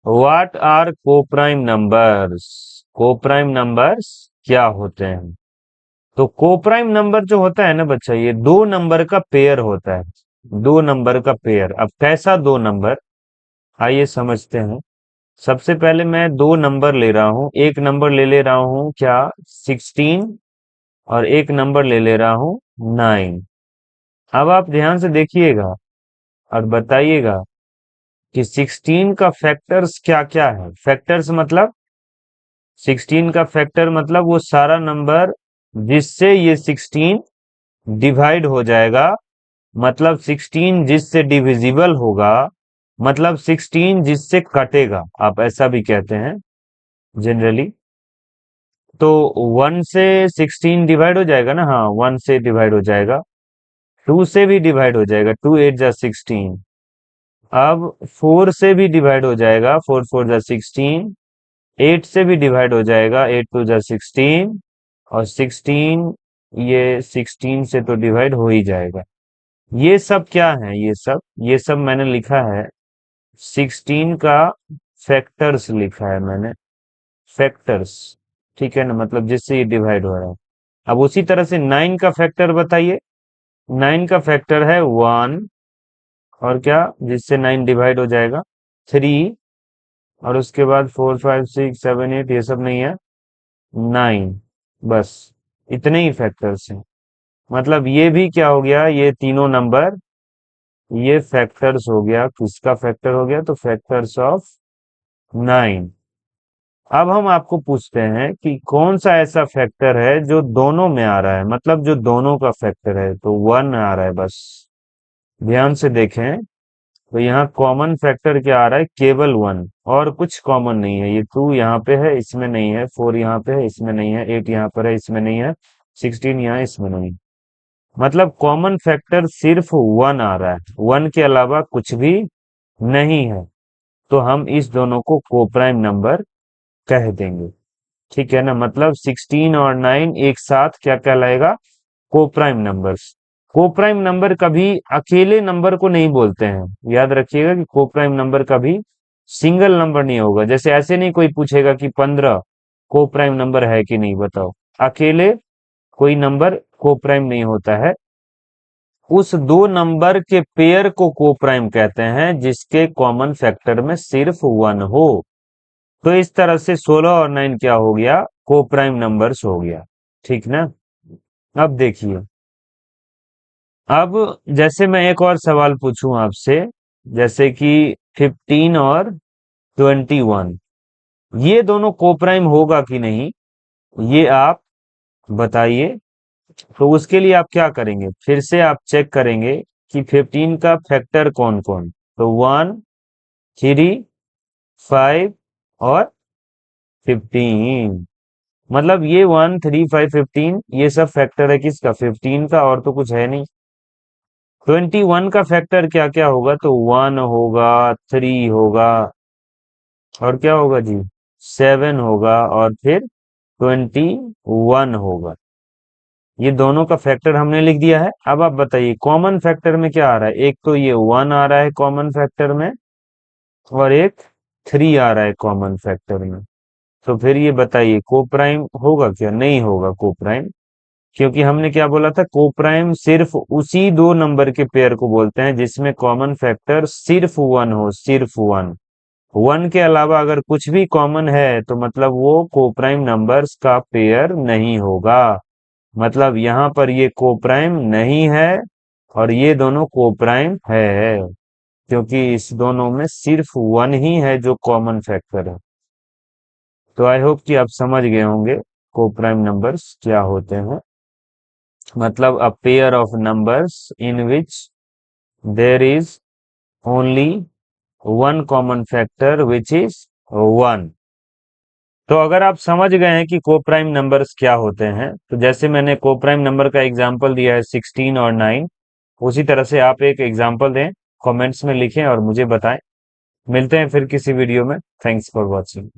What are coprime numbers? Coprime numbers क्या होते हैं? तो कोप्राइम नंबर जो होता है ना बच्चा, ये दो नंबर का पेयर होता है। दो नंबर का पेयर। अब कैसा दो नंबर, आइए समझते हैं। सबसे पहले मैं दो नंबर ले रहा हूं। एक नंबर ले रहा हूं क्या, 16, और एक नंबर ले रहा हूं 9। अब आप ध्यान से देखिएगा और बताइएगा कि 16 का फैक्टर्स क्या क्या है। फैक्टर्स मतलब 16 का फैक्टर मतलब वो सारा नंबर जिससे ये 16 डिवाइड हो जाएगा, मतलब 16 जिससे डिविजिबल होगा, मतलब 16 जिससे कटेगा, आप ऐसा भी कहते हैं जनरली। तो 1 से 16 डिवाइड हो जाएगा ना, हाँ 1 से डिवाइड हो जाएगा। 2 से भी डिवाइड हो जाएगा, 2 8 जा 16। अब 4 से भी डिवाइड हो जाएगा, 4 4 जा 16। 8 से भी डिवाइड हो जाएगा, 8 2 जा 16। और 16, ये 16 से तो डिवाइड हो ही जाएगा। ये सब क्या है, ये सब मैंने लिखा है 16 का फैक्टर्स लिखा है मैंने। फैक्टर्स, ठीक है ना, मतलब जिससे ये डिवाइड हो रहा है। अब उसी तरह से 9 का फैक्टर बताइए। 9 का फैक्टर है 1, और क्या जिससे 9 डिवाइड हो जाएगा, 3, और उसके बाद 4 5 6 7 8, ये सब नहीं है, 9। बस इतने ही फैक्टर्स हैं। मतलब ये भी क्या हो गया, ये तीनों नंबर, ये फैक्टर्स हो गया। किसका फैक्टर हो गया, तो फैक्टर्स ऑफ 9। अब हम आपको पूछते हैं कि कौन सा ऐसा फैक्टर है जो दोनों में आ रहा है, मतलब जो दोनों का फैक्टर है, तो 1 आ रहा है बस। ध्यान से देखें, तो यहाँ कॉमन फैक्टर क्या आ रहा है, केवल 1, और कुछ कॉमन नहीं है। ये 2 यहाँ पे है, इसमें नहीं है। 4 यहाँ पे है, इसमें नहीं है। 8 यहाँ पर है, इसमें नहीं है। 16 यहाँ, इसमें नहीं। मतलब कॉमन फैक्टर सिर्फ 1 आ रहा है, 1 के अलावा कुछ भी नहीं है। तो हम इस दोनों को कोप्राइम नंबर कह देंगे। ठीक है ना, मतलब 16 और 9 एक साथ क्या कहलाएगा, कोप्राइम नंबर्स। कोप्राइम नंबर कभी अकेले नंबर को नहीं बोलते हैं। याद रखिएगा कि कोप्राइम नंबर कभी सिंगल नंबर नहीं होगा। जैसे ऐसे नहीं कोई पूछेगा कि 15 कोप्राइम नंबर है कि नहीं, बताओ। अकेले कोई नंबर कोप्राइम नहीं होता है। उस दो नंबर के पेयर को कोप्राइम कहते हैं जिसके कॉमन फैक्टर में सिर्फ 1 हो। तो इस तरह से 16 और 9 क्या हो गया, कोप्राइम नंबर्स हो गया। ठीक ना। अब देखिए, अब जैसे मैं एक और सवाल पूछूं आपसे, जैसे कि 15 और 21, ये दोनों कोप्राइम होगा कि नहीं, ये आप बताइए। तो उसके लिए आप क्या करेंगे, फिर से आप चेक करेंगे कि 15 का फैक्टर कौन कौन। तो 1 3 5 और 15। मतलब ये 1 3 5 15 ये सब फैक्टर है किसका, 15 का, और तो कुछ है नहीं। 21 का फैक्टर क्या क्या होगा, तो 1 होगा, 3 होगा, और क्या होगा जी, 7 होगा, और फिर 21 होगा। ये दोनों का फैक्टर हमने लिख दिया है। अब आप बताइए कॉमन फैक्टर में क्या आ रहा है। एक तो ये 1 आ रहा है कॉमन फैक्टर में, और एक 3 आ रहा है कॉमन फैक्टर में। तो फिर ये बताइए कोप्राइम होगा क्या, नहीं होगा कोप्राइम। क्योंकि हमने क्या बोला था, कोप्राइम सिर्फ उसी दो नंबर के पेयर को बोलते हैं जिसमें कॉमन फैक्टर सिर्फ 1 हो, सिर्फ 1। 1 के अलावा अगर कुछ भी कॉमन है तो मतलब वो कोप्राइम नंबर्स का पेयर नहीं होगा। मतलब यहाँ पर ये कोप्राइम नहीं है, और ये दोनों कोप्राइम है, क्योंकि इस दोनों में सिर्फ 1 ही है जो कॉमन फैक्टर है। तो आई होप कि आप समझ गए होंगे कोप्राइम नंबर्स क्या होते हैं। मतलब a pair of numbers in which there is only one common factor which is 1। तो अगर आप समझ गए हैं कि कोप्राइम नंबर्स क्या होते हैं, तो जैसे मैंने कोप्राइम नंबर का एग्जांपल दिया है 16 और 9, उसी तरह से आप एक एग्जांपल दें, कमेंट्स में लिखें और मुझे बताएं। मिलते हैं फिर किसी वीडियो में। Thanks for watching.